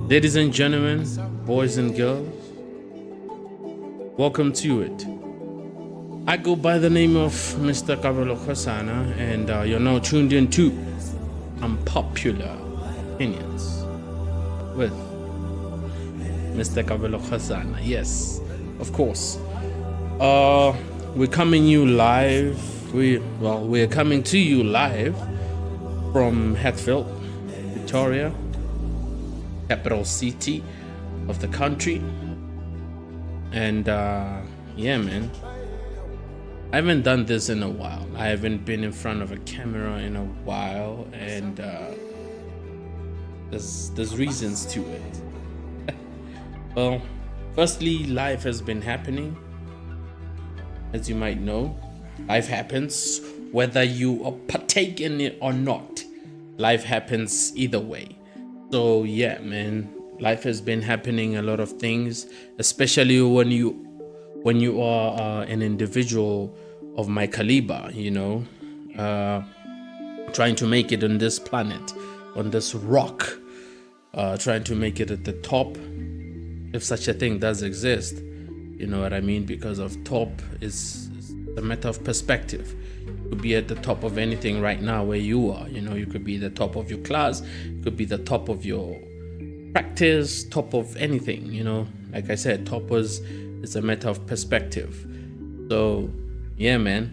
Ladies and gentlemen, boys and girls, welcome to it. I go by the name of Mr. Kabelo Kgosana, and you're now tuned in to Unpopular Opinions with Mr. Kabelo Kgosana. Yes, of course. We're coming you live. We're coming to you live from Hatfield, Victoria, capital city of the country. And yeah, man, I haven't done this in a while. I haven't been in front of a camera in a while, and there's reasons to it. Well, firstly, life has been happening. As you might know, life happens whether you partake in it or not. Life happens either way. So yeah, man, life has been happening, a lot of things, especially when you are an individual of my caliber, trying to make it on this planet, on this rock, trying to make it at the top, if such a thing does exist. You know what I mean? Because of top is a matter of perspective. You could be at the top of anything right now where you are. You could be the top of your class, you could be the top of your practice, top of anything. Like I said, top is a matter of perspective. So yeah, man,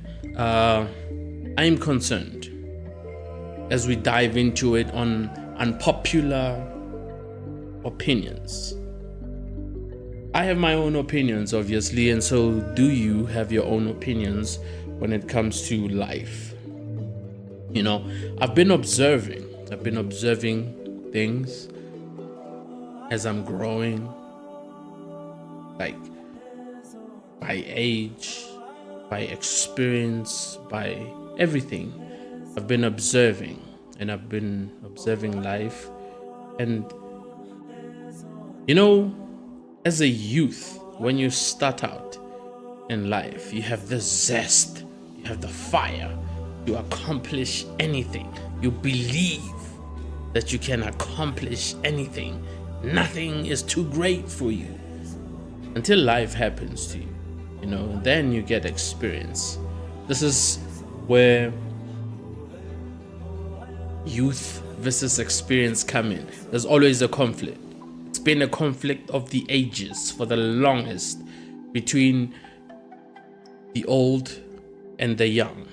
I'm concerned as we dive into it on unpopular opinions. I have my own opinions, obviously, and so do you have your own opinions when it comes to life. I've been observing things as I'm growing, like by age, by experience, by everything. I've been observing life, and as a youth, when you start out in life, you have the zest, you have the fire to accomplish anything. You believe that you can accomplish anything. Nothing is too great for you until life happens to you. Then you get experience. This is where youth versus experience come in. There's always a conflict. It's been a conflict of the ages for the longest between the old and the young.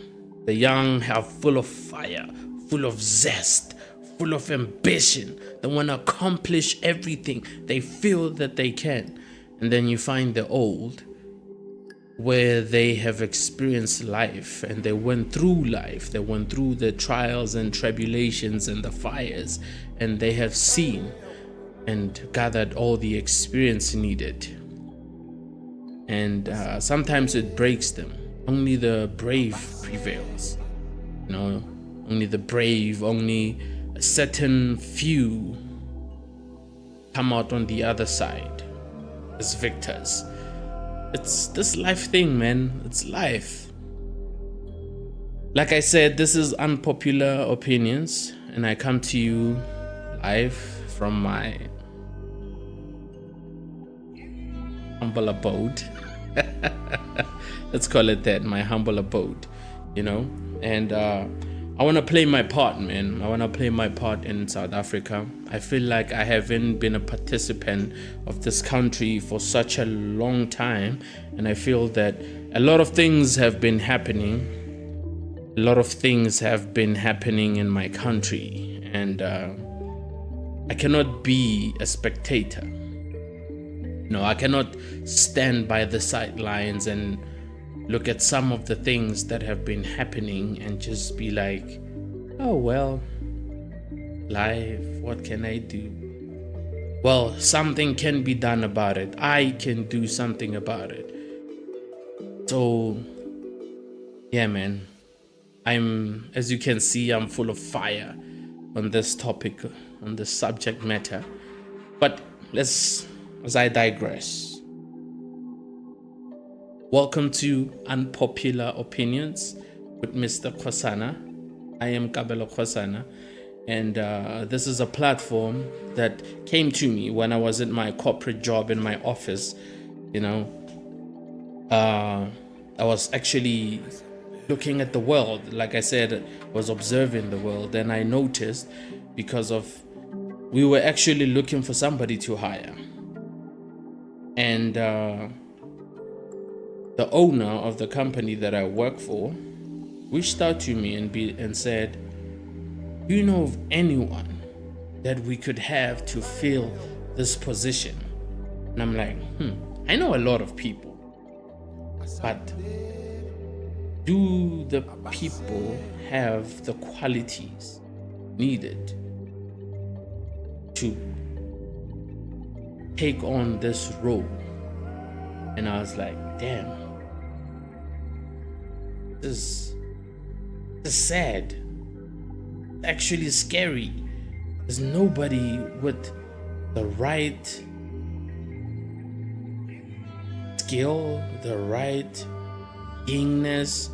The young are full of fire, full of zest, full of ambition. They want to accomplish everything. They feel that they can. And then you find the old, where they have experienced life and they went through life. They went through the trials and tribulations and the fires, and they have seen and gathered all the experience needed. And sometimes it breaks them. Only the brave prevails. Only the brave, only a certain few come out on the other side as victors. It's this life thing, man. It's life. Like I said, this is Unpopular Opinions, and I come to you live from my humble abode. Let's call it that, my humble abode. And I want to play my part, man. I want to play my part in South Africa. I feel like I haven't been a participant of this country for such a long time, and I feel that a lot of things have been happening. A lot of things have been happening in my country, and I cannot be a spectator. I cannot stand by the sidelines and look at some of the things that have been happening and just be like, oh well, life, what can I do? Well, something can be done about it. I can do something about it. So yeah, man, as you can see, I'm full of fire on this topic, on this subject matter. But as I digress, welcome to Unpopular Opinions with Mr. Kgosana. I am Kabelo Kgosana, And this is a platform that came to me when I was in my corporate job in my office. You know, I was actually looking at the world. Like I said, I was observing the world, and I noticed because of we were actually looking for somebody to hire. And the owner of the company that I work for reached out to me and said, "Do you know of anyone that we could have to fill this position?" And I'm like, I know a lot of people, but do the people have the qualities needed to take on this role? And I was like, damn, this is sad, actually scary. There's nobody with the right skill, the right keenness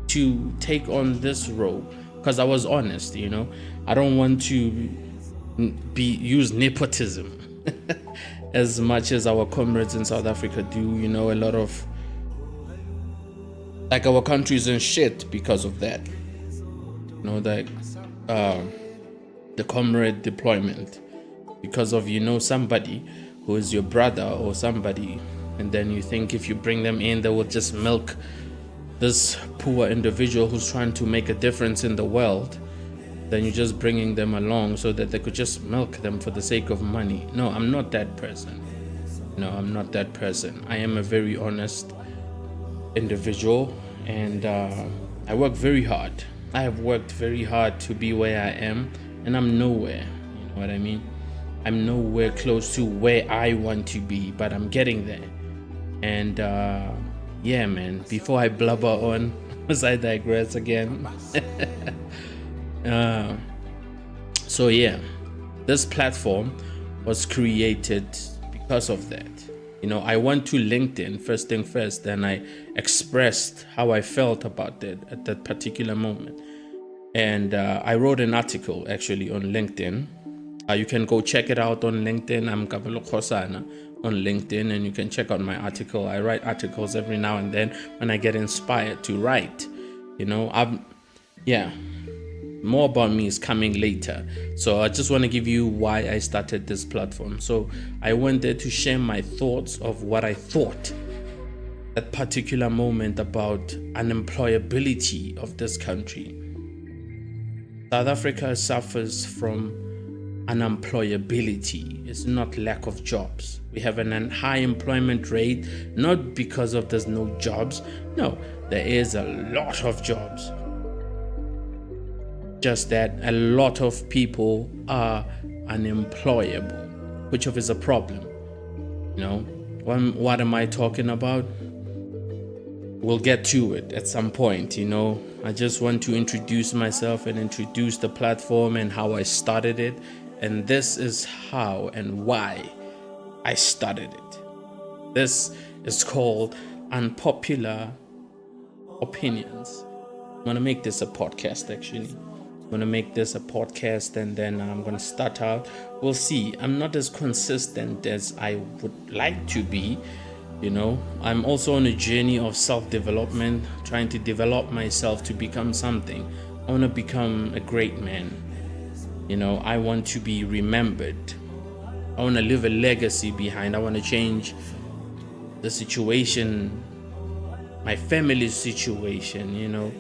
to take on this role. Because I was honest, I don't want to use nepotism as much as our comrades in South Africa do. A lot of, like, our country's in shit because of that. Like the comrade deployment, because of somebody who is your brother or somebody, and then you think if you bring them in, they will just milk this poor individual who's trying to make a difference in the world. Then you're just bringing them along so that they could just milk them for the sake of money. No, I'm not that person. I'm not that person. I am a very honest individual, and I work very hard. I have worked very hard to be where I am, and I'm nowhere. You know what I mean? I'm nowhere close to where I want to be, but I'm getting there. And yeah, man, before I blubber on, as I digress again. So yeah, this platform was created because of that. I went to LinkedIn first thing first, and I expressed how I felt about it at that particular moment. And I wrote an article actually on LinkedIn. You can go check it out on LinkedIn. I'm Kabelo Kgosana on LinkedIn, and you can check out my article. I write articles every now and then when I get inspired to write. More about me is coming later. So I just want to give you why I started this platform. So I went there to share my thoughts of what I thought at particular moment about unemployability of this country. South Africa suffers from unemployability. It's not lack of jobs. We have an high employment rate, not because of there's no jobs. No, there is a lot of jobs. Just that a lot of people are unemployable, which is a problem. What am I talking about? We'll get to it at some point. I just want to introduce myself and introduce the platform and how I started it. And this is how and why I started it. This is called Unpopular Opinions. I'm going to make this a podcast, actually. I'm going to make this a podcast, and then I'm going to start out. We'll see. I'm not as consistent as I would like to be. I'm also on a journey of self-development, trying to develop myself to become something. I want to become a great man. I want to be remembered. I want to leave a legacy behind. I want to change the situation, my family's situation.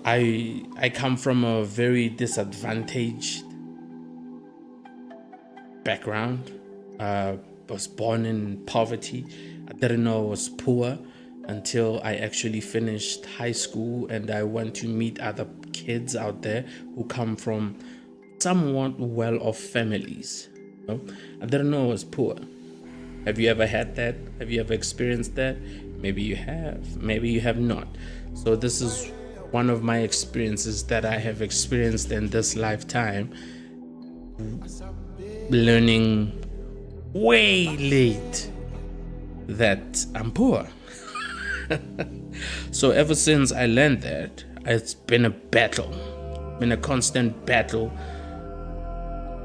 I come from a very disadvantaged background. I was born in poverty. I didn't know I was poor until I actually finished high school, and I went to meet other kids out there who come from somewhat well-off families. I didn't know I was poor. Have you ever had that? Have you ever experienced that? Maybe you have. Maybe you have not. So this is one of my experiences that I have experienced in this lifetime, learning way late that I'm poor. So ever since I learned that, it's been a battle. I'm in a constant battle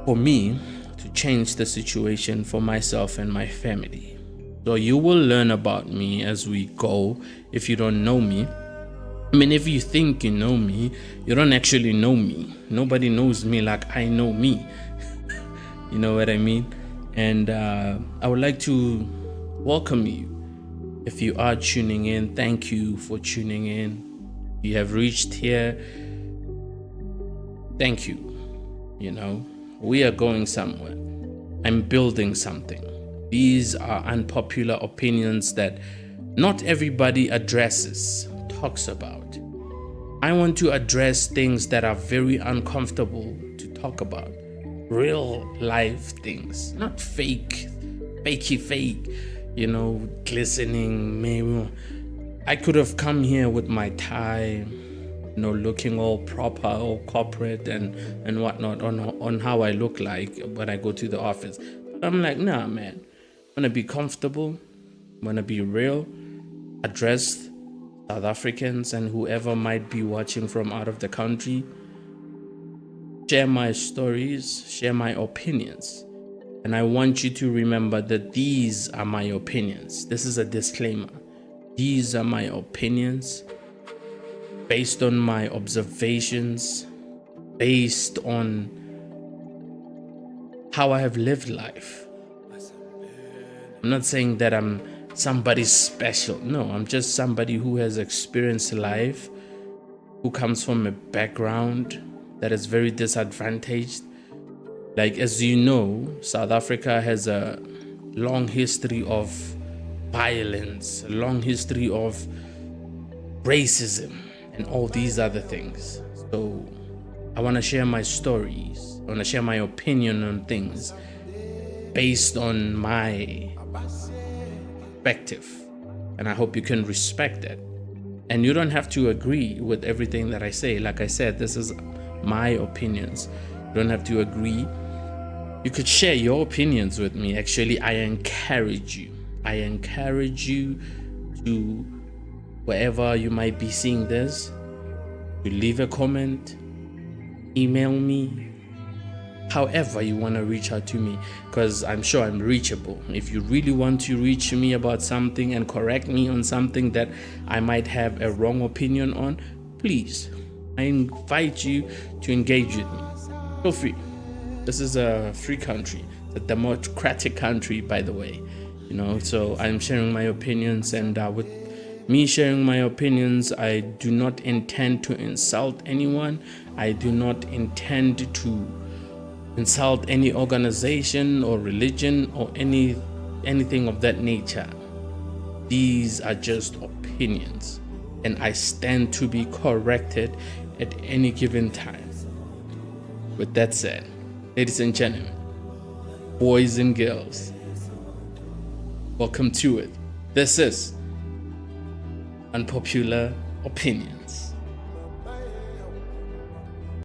for me to change the situation for myself and my family. So you will learn about me as we go if you don't know me. I mean, if you think you know me, you don't actually know me. Nobody knows me like I know me. You know what I mean? And I would like to welcome you. If you are tuning in, thank you for tuning in. You have reached here. Thank you. You know, we are going somewhere. I'm building something. These are unpopular opinions that not everybody addresses, talks about. I want to address things that are very uncomfortable to talk about. Real life things, not fake, you know, glistening. Maybe I could have come here with my tie, you know, looking all proper, all corporate and whatnot on how I look like when I go to the office. But I'm like, nah, man. I want to be comfortable. I want to be real. Address South Africans and whoever might be watching from out of the country. Share my stories, share my opinions. And I want you to remember that these are my opinions. This is a disclaimer. These are my opinions based on my observations, based on how I have lived life. I'm not saying that I'm somebody special. No, I'm just somebody who has experienced life, who comes from a background that is very disadvantaged. Like, as you know, South Africa has a long history of violence, a long history of racism, and all these other things. So I want to share my stories. I want to share my opinion on things based on my perspective. And I hope you can respect that. And you don't have to agree with everything that I say. Like I said, this is my opinions. You don't have to agree. You could share your opinions with me. Actually, I encourage you. I encourage you to, wherever you might be seeing this, to leave a comment, email me, however you want to reach out to me, because I'm sure I'm reachable. If you really want to reach me about something and correct me on something that I might have a wrong opinion on, please, I invite you to engage with me. Feel free. This is a free country, a democratic country, by the way. You know, so I'm sharing my opinions, and with me sharing my opinions, I do not intend to insult anyone. I do not intend to insult any organization or religion or anything of that nature. These are just opinions, and I stand to be corrected at any given time. With that said, ladies and gentlemen, boys and girls, welcome to it. This is Unpopular Opinion.